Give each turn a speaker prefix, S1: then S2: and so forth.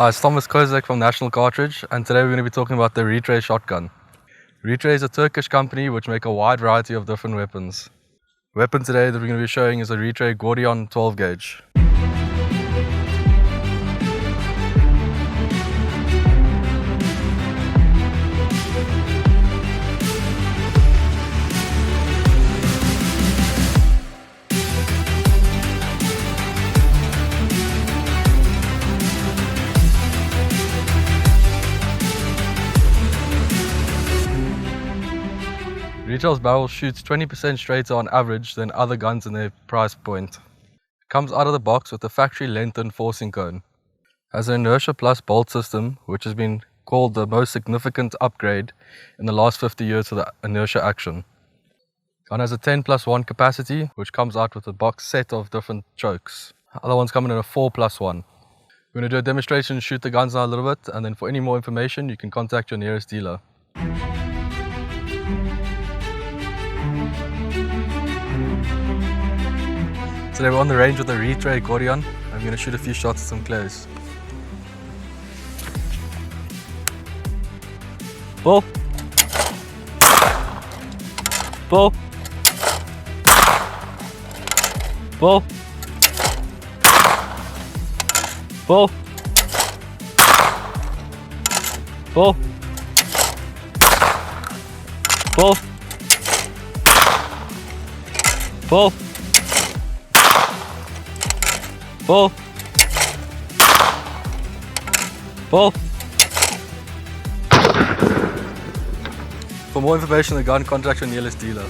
S1: Hi, it's Thomas Kozak from National Cartridge, and today we're going to be talking about the Retay Shotgun. Retay is a Turkish company which make a wide variety of different weapons. The weapon today that we're going to be showing is a Retay Gordion 12 gauge. Retay's barrel shoots 20% straighter on average than other guns in their price point. It comes out of the box with a factory lengthened forcing cone. Has an inertia plus bolt system, which has been called the most significant upgrade in the last 50 years to the inertia action. Gun has a 10+1 capacity, which comes out with a box set of different chokes. Other ones come in a 4+1. We're going to do a demonstration and shoot the guns now a little bit, and then for any more information you can contact your nearest dealer. Today we're on the range with the Retay Gordion. I'm going to shoot a few shots at some clays. Ball. Ball. Ball. Ball. Ball. Ball. Ball. Ball. Ball. For more information on the gun, contact your nearest dealer.